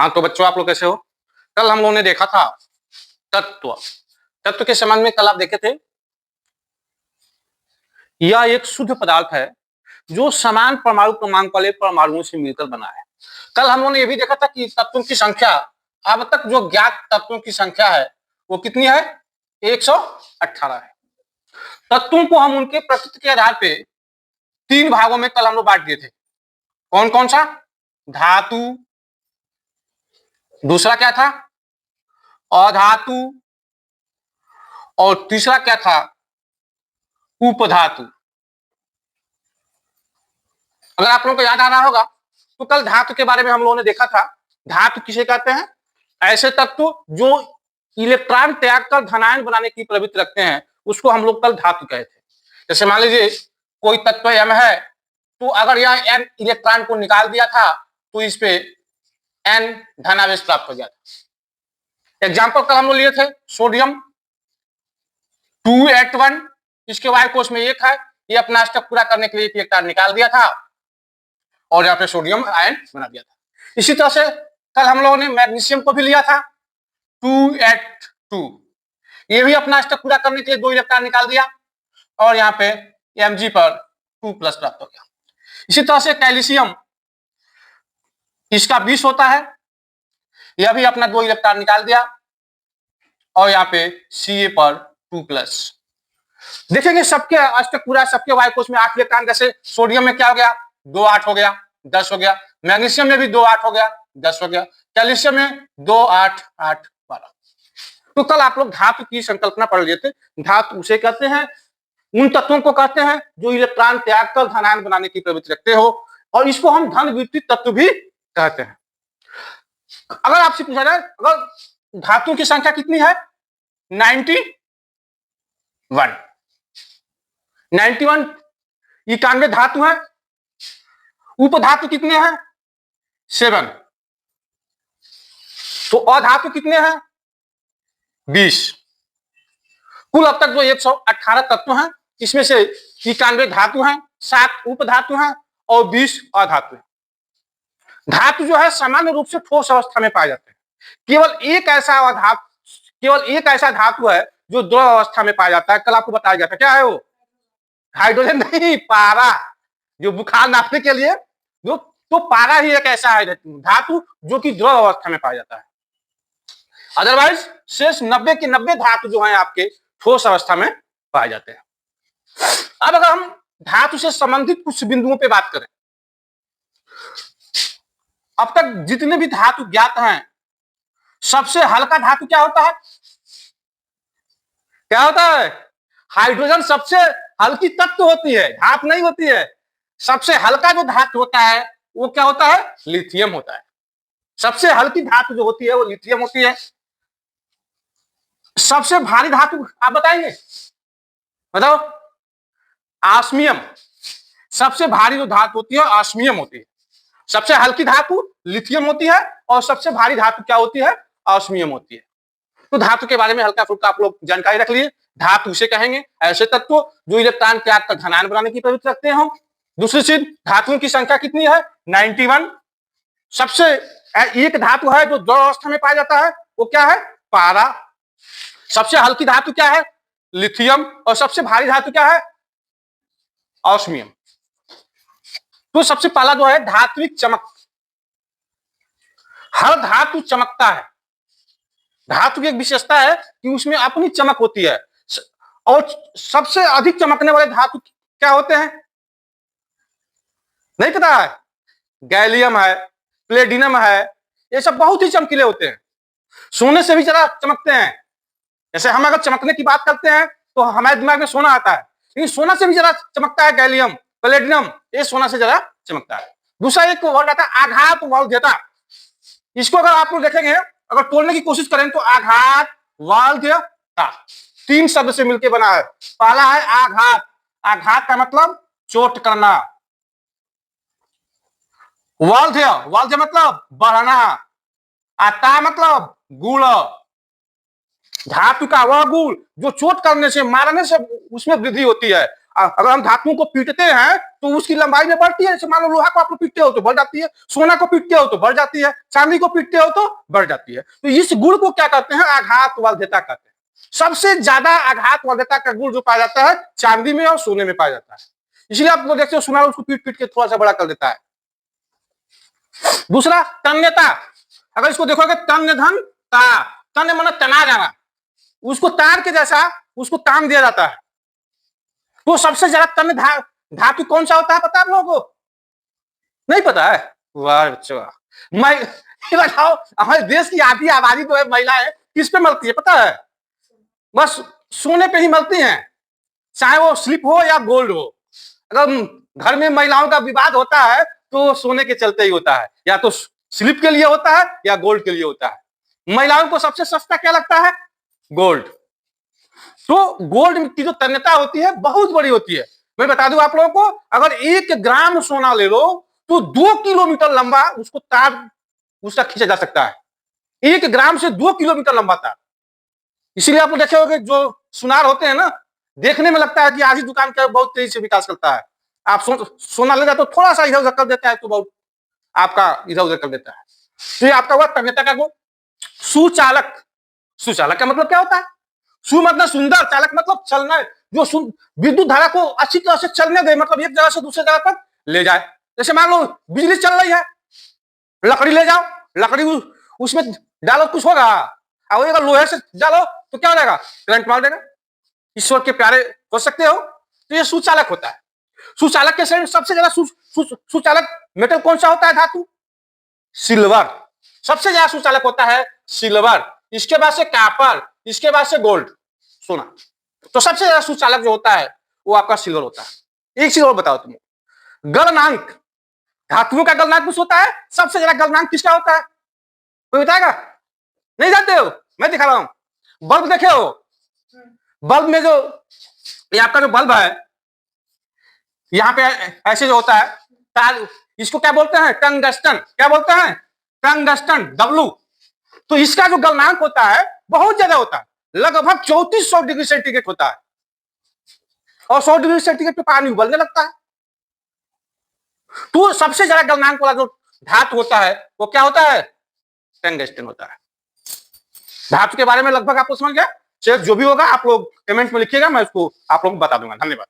हाँ तो बच्चों आप लोग कैसे हो। कल हम लोगों ने देखा था तत्व। तत्व के संबंध में कल आप देखे थे। यह एक शुद्ध पदार्थ है जो समान परमाणु क्रमांक वाले परमाणुओं से मिलकर बना है। कल हम लोगों ने यह भी देखा था कि तत्वों की संख्या, अब तक जो ज्ञात तत्वों की संख्या है वो कितनी है, 118 है। तत्वों को हम उनके प्रकृति के आधार पे 3 भागों में कल हम लोग बांट दिए थे। कौन कौन सा? धातु, दूसरा क्या था अधातु, और तीसरा क्या था उपधातु। अगर आप लोगों को याद आ रहा होगा तो कल धातु के बारे में हम लोगों ने देखा था। धातु किसे कहते हैं? ऐसे तत्व जो इलेक्ट्रॉन त्याग कर धनायन बनाने की प्रवृत्ति रखते हैं उसको हम लोग कल धातु कहते हैं। जैसे मान लीजिए कोई तत्व m है तो अगर यह n इलेक्ट्रॉन को निकाल दिया था तो इस पे n धनावेश प्राप्त हो जाता। एग्जाम्पल कल हम लोग लिए थे सोडियम 281, इसके वाय कोश में 1 है, ये अपना स्टेप पूरा करने के लिए इलेक्ट्रॉन निकाल दिया था और यहाँ पे सोडियम आयन बना दिया था। इसी तरह से कल हम लोगों ने मैग्नीशियम को भी लिया था 282, ये भी अपना स्टेप पूरा करने के लिए 2 इलेक्ट्रॉन निकाल दिया और यहाँ पे Mg पर 2+ प्राप्त हो गया। इसी तरह से कैल्शियम, इसका 20 होता है, यह भी अपना 2 इलेक्ट्रॉन निकाल दिया और यहाँ पे Ca पर 2+। देखेंगे सबके अष्टक पूरा, सबके वाय कोश में 8 इलेक्ट्रॉन। जैसे सोडियम में क्या हो गया, 2 8 हो गया, 10 हो गया। मैग्नीशियम में भी 2 8 हो गया, 10 हो गया। कैल्शियम में 2 8 8 12। तो कल आप लोग धातु की संकल्पना पढ़ लिए थे। धातु उसे कहते हैं, उन तत्वों को कहते हैं जो इलेक्ट्रॉन त्याग कर धनायन बनाने की प्रवृत्ति रखते हो, और इसको हम धन विपरीत तत्व भी कहते हैं। अगर आपसे पूछा जाए अगर धातुओं की संख्या कितनी है, 91, 91 91 धातु है। उपधातु कितने हैं, 7। तो अधातु कितने हैं, 20। कुल अब तक जो 118 तत्व हैं, इसमें से 91 धातु हैं, 7 उपधातु हैं और 20 अधातु हैं। धातु जो है सामान्य रूप से ठोस अवस्था में पाए जाते हैं। केवल एक ऐसा धातु है जो द्रव अवस्था में पाया जाता है। कल आपको बताया गया था, क्या है वो? हाइड्रोजन नहीं, पारा। जो बुखार नापने के लिए जो, तो पारा ही एक ऐसा है धातु जो कि द्रव अवस्था में पाया जाता है। अदरवाइज शेष 90 के 90 धातु जो है आपके ठोस अवस्था में पाए जाते हैं। अब अगर हम धातु से संबंधित कुछ बिंदुओं पे बात करें, अब तक जितने भी धातु ज्ञात हैं, सबसे हल्का धातु क्या होता है? क्या होता है? हाइड्रोजन सबसे हल्की तत्व होती है, धातु नहीं होती है। सबसे हल्का जो धातु होता है वो क्या होता है? लिथियम होता है। सबसे हल्की धातु जो होती है वो लिथियम होती है। सबसे भारी धातु आप बताएंगे, बताओ? ऑस्मियम। सबसे भारी जो धातु होती है ऑस्मियम होती है। सबसे हल्की धातु लिथियम होती है और सबसे भारी धातु क्या होती है? ऑस्मियम होती है। तो धातु के बारे में हल्का फुल्का आप लोग जानकारी रख लिए। धातु उसे कहेंगे ऐसे तत्व जो इलेक्ट्रॉन त्याग कर धनायन बनाने की प्रवृत्ति रखते हैं। दूसरी चीज, धातुओं की संख्या कितनी है? 91। सबसे एक धातु है जो द्रव अवस्था में पाया जाता है, वो क्या है? पारा। सबसे हल्की धातु क्या है? लिथियम। और सबसे भारी धातु क्या है? ऑस्मियम। तो सबसे पहला जो है धात्विक चमक। हर धातु चमकता है। धातु की एक विशेषता है कि उसमें अपनी चमक होती है। और सबसे अधिक चमकने वाले धातु क्या होते हैं? नहीं पता है? गैलियम है, प्लेटिनम है, ये सब बहुत ही चमकीले होते हैं। सोने से भी जरा चमकते हैं। जैसे हम अगर चमकने की बात करते हैं तो हमारे दिमाग में सोना आता है, लेकिन सोना से भी जरा चमकता है गैलियम, प्लेटिनम, ये सोना से जरा चमकता है। दूसरा एक वर्ड आता है आघात वाल्ध्यता। इसको अगर आप लोग देखेंगे, अगर तोड़ने की कोशिश करें तो आघात वाल्ध्यता 3 शब्द से मिलकर बना है। पहला है आघात। आघात का मतलब चोट करना। वाल्ध्य, वाल्ध्य मतलब बढ़ना। आता मतलब गुण। धातु का वह गुण जो चोट करने से, मारने से उसमें वृद्धि होती है, अगर हम धातुओं को पीटते हैं तो उसकी लंबाई में बढ़ती है। जैसे मान लो लोहा को आप लोग पीटते हो तो बढ़ जाती है, सोना को पीटते हो तो बढ़ जाती है, चांदी को पीटते हो तो बढ़ जाती है। तो इस गुण को क्या कहते हैं? आघात वर्ध्यता कहते हैं। सबसे ज्यादा आघात वर्ध्यता का गुण जो पाया जाता है चांदी में और सोने में पाया जाता है। इसलिए आप लोग देखते हो सोना उसको पीट पीट के थोड़ा सा बड़ा कर देता है। दूसरा तन्यता, अगर इसको देखोगे तन्य धन ता, तन्य माना तना जाना, उसको तार के जैसा उसको तान दिया जाता है। तो सबसे ज्यादा तन्य धातु कौन सा होता है पता है आप लोगों को? नहीं पता है? वाह, मैं ये बताओ हमारे देश की आधी आबादी तो है महिलाएं, किस पे मरती है पता है? बस सोने पे ही मरती हैं, चाहे वो स्लिप हो या गोल्ड हो। अगर घर में महिलाओं का विवाद होता है तो सोने के चलते ही होता है, या तो स्लिप के लिए होता है या गोल्ड के लिए होता है। महिलाओं को सबसे सस्ता क्या लगता है? गोल्ड। तो गोल्ड की जो तन्यता होती है बहुत बड़ी होती है। मैं बता दूं आप लोगों को, अगर 1 ग्राम सोना ले लो तो 2 किलोमीटर लंबा उसको तार उसका खींचा जा सकता है। 1 ग्राम से 2 किलोमीटर लंबा तार। इसीलिए आप लोग देखे होंगे जो सुनार होते हैं ना, देखने में लगता है कि आज ही दुकान का बहुत तेजी से विकास करता है। आप सोना ले जाते तो थोड़ा सा इधर उधर कर देता है तो बहुत आपका इधर उधर कर देता है। तो ये आपका हुआ तन्यता का गुण। सुचालक, सुचालक का मतलब क्या होता है? सु मतलब सुंदर, चालक मतलब चलना, जो विद्युत धारा को अच्छी तरह से चलने दे, मतलब एक जगह से दूसरे जगह तक ले जाए। जैसे मान लो बिजली चल रही है, लकड़ी ले जाओ, लकड़ी उसमें डालो कुछ होगा, और अगर लोहे से डालो तो क्या हो जाएगा? करंट मार देगा। ईश्वर के प्यारे हो सकते हो, तो ये सुचालक होता है। सुचालक के श्रेणी सबसे ज्यादा सुचालक मेटल कौन सा होता है? धातु सिल्वर। सबसे ज्यादा सुचालक होता है सिल्वर, इसके बाद से कॉपर, इसके बाद से गोल्ड, सोना। तो सबसे ज्यादा सुचालक जो होता है वो आपका सिल्वर होता है। एक चीज और बताओ तुम, गलनांक, धातुओं का गलनांक कुछ होता है, सबसे ज्यादा गलनांक किसका होता है? कोई बताएगा? नहीं जानते हो? मैं दिखा रहा हूं। बल्ब देखे हो? बल्ब में जो ये आपका जो बल्ब है, यहाँ पे ऐसे जो होता है तार, इसको क्या बोलते हैं? टंगस्टन। क्या बोलते हैं? Tungsten, W. तो इसका जो गलनांक होता है बहुत ज्यादा होता है, लगभग 3400 डिग्री सेंटीग्रेड होता है, और 100 डिग्री सेंटीग्रेड पे पानी उबलने लगता है। तो सबसे ज्यादा गलनांक वाला जो धातु होता है वो क्या होता है? टंगस्टन होता है। धातु के बारे में लगभग आपको समझ गया। जो भी होगा आप लोग कमेंट में लिखिएगा, मैं उसको आप लोग को बता दूंगा। धन्यवाद।